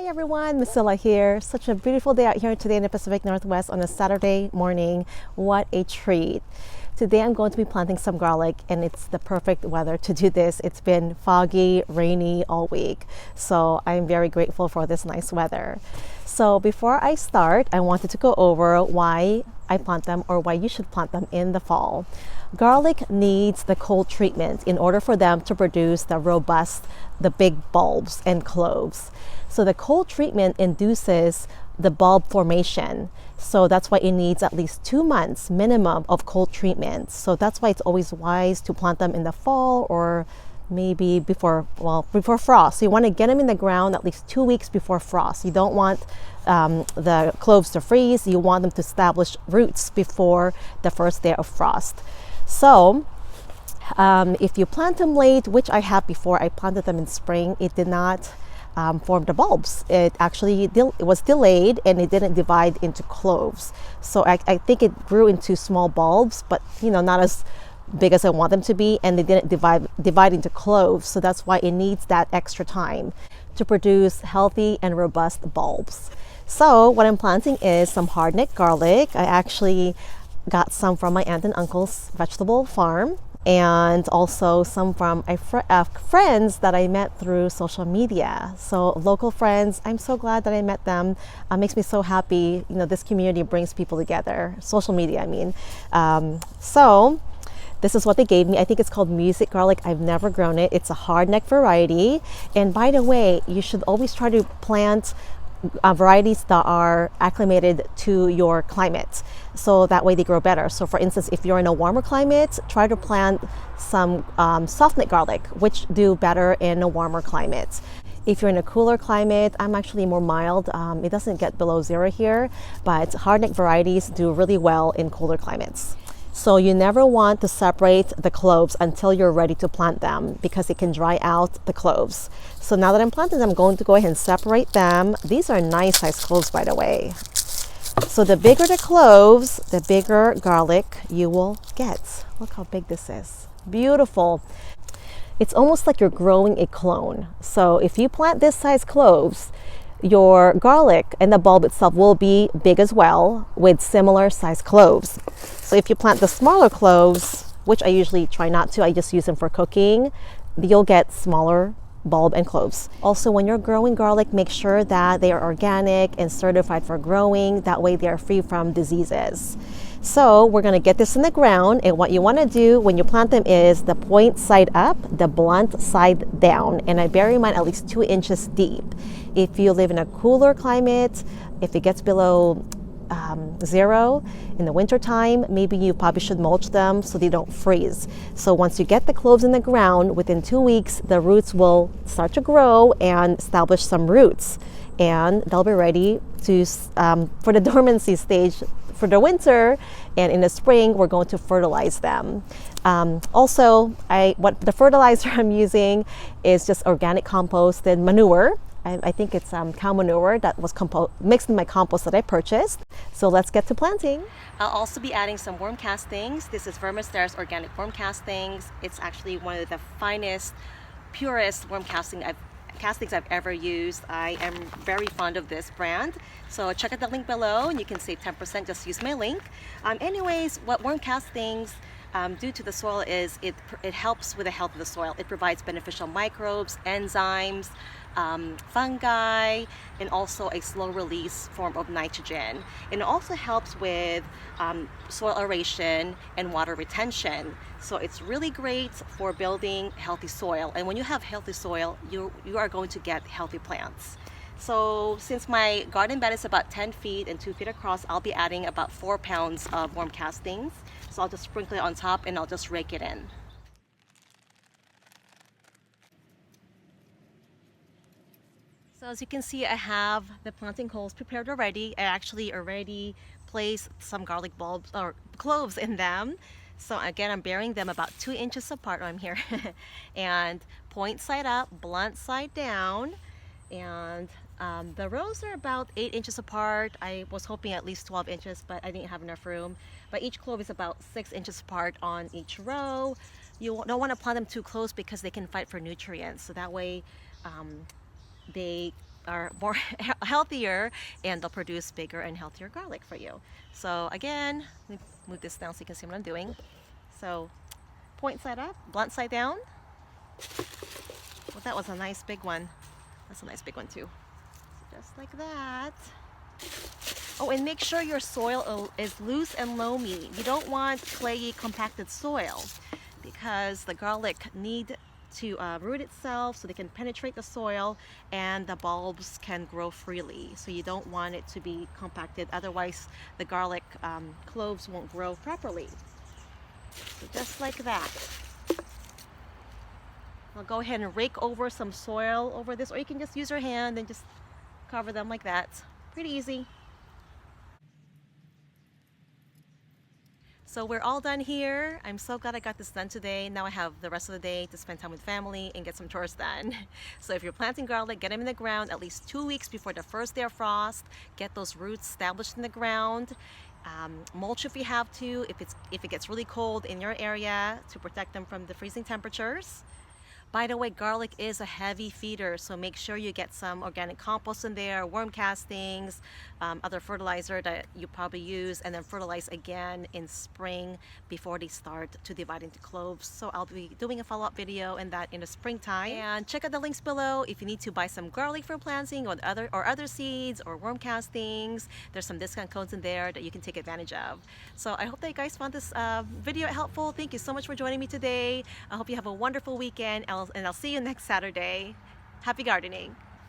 Hi everyone, Misilla here. Such a beautiful day out here today in the Pacific Northwest on a Saturday morning. What a treat. Today I'm going to be planting some garlic and it's the perfect weather to do this. It's been foggy, rainy all week. So I'm very grateful for this nice weather. So before I start, I wanted to go over why I plant them or why you should plant them in the fall. Garlic needs the cold treatment in order for them to produce the robust, the big bulbs and cloves. So the cold treatment induces the bulb formation. So that's why it needs at least 2 months minimum of cold treatment. So that's why it's always wise to plant them in the fall or maybe before frost. So you want to get them in the ground at least 2 weeks before frost. You don't want the cloves to freeze. You want them to establish roots before the first day of frost. So if you plant them late, which I have before, I planted them in spring, it did not form the bulbs. It actually it was delayed and it didn't divide into cloves. So I think it grew into small bulbs, but not as big as I want them to be, and they didn't divide into cloves. So that's why it needs that extra time to produce healthy and robust bulbs. So what I'm planting is some hardneck garlic. I actually got some from my aunt and uncle's vegetable farm, and also some from friends that I met through social media. So local friends, I'm so glad that I met them. It makes me so happy. This community brings people together. Social media, I mean. So this is what they gave me. I think it's called music garlic. I've never grown it. It's a hardneck variety. And by the way, you should always try to plant varieties that are acclimated to your climate, so that way they grow better. So for instance, if you're in a warmer climate, try to plant some softneck garlic, which do better in a warmer climate. If you're in a cooler climate, I'm actually more mild. It doesn't get below 0 here, but hardneck varieties do really well in colder climates. So you never want to separate the cloves until you're ready to plant them, because it can dry out the cloves. So now that I'm planting them, I'm going to go ahead and separate them. These are nice sized cloves, by the way. So the bigger the cloves, the bigger garlic you will get. Look how big this is. Beautiful. It's almost like you're growing a clone. So if you plant this size cloves, your garlic and the bulb itself will be big as well, with similar size cloves. So if you plant the smaller cloves, which I usually try not to, I just use them for cooking, you'll get smaller bulb and cloves. Also, when you're growing garlic, make sure that they are organic and certified for growing. That way they are free from diseases. So we're going to get this in the ground, and what you want to do when you plant them is the point side up, the blunt side down, and I bury mine at least 2 inches deep. If you live in a cooler climate, if it gets below 0 in the winter time, maybe you probably should mulch them so they don't freeze. So once you get the cloves in the ground, within 2 weeks the roots will start to grow and establish some roots, and they'll be ready to for the dormancy stage for the winter, and in the spring we're going to fertilize them. Also, what the fertilizer I'm using is just organic composted manure. I think it's cow manure that was mixed in my compost that I purchased. So let's get to planting. I'll also be adding some worm castings. This is Vermister's organic worm castings. It's actually one of the finest, purest worm castings I've ever used. I am very fond of this brand. So check out the link below and you can save 10%. Just use my link. Anyways, what worm castings do to the soil is it helps with the health of the soil. It provides beneficial microbes, enzymes, fungi, and also a slow release form of nitrogen. And it also helps with soil aeration and water retention. So it's really great for building healthy soil. And when you have healthy soil, you are going to get healthy plants. So since my garden bed is about 10 feet and 2 feet across, I'll be adding about 4 pounds of worm castings. So I'll just sprinkle it on top and I'll just rake it in. So as you can see, I have the planting holes prepared already. I actually already placed some garlic bulbs or cloves in them. So again, I'm burying them about 2 inches apart. I'm here. And point side up, blunt side down. And the rows are about 8 inches apart. I was hoping at least 12 inches, but I didn't have enough room. But each clove is about 6 inches apart on each row. You don't want to plant them too close because they can fight for nutrients. So that way they are more healthier, and they'll produce bigger and healthier garlic for you. So again, let me move this down so you can see what I'm doing. So point side up, blunt side down. Well, that was a nice big one. That's a nice big one too. So just like that. Oh, and make sure your soil is loose and loamy. You don't want clayey, compacted soil because the garlic need to root itself so they can penetrate the soil and the bulbs can grow freely. So you don't want it to be compacted, otherwise the garlic cloves won't grow properly. So just like that. I'll go ahead and rake over some soil over this, or you can just use your hand and just cover them like that. Pretty easy. So we're all done here. I'm so glad I got this done today. Now I have the rest of the day to spend time with family and get some chores done. So if you're planting garlic, get them in the ground at least 2 weeks before the first day of frost. Get those roots established in the ground. Mulch if you have to, if it gets really cold in your area, to protect them from the freezing temperatures. By the way, garlic is a heavy feeder, so make sure you get some organic compost in there, worm castings, other fertilizer that you probably use, and then fertilize again in spring before they start to divide into cloves. So I'll be doing a follow-up video in that in the springtime. And check out the links below if you need to buy some garlic for planting or other seeds or worm castings. There's some discount codes in there that you can take advantage of. So I hope that you guys found this video helpful. Thank you so much for joining me today. I hope you have a wonderful weekend. And I'll see you next Saturday. Happy gardening.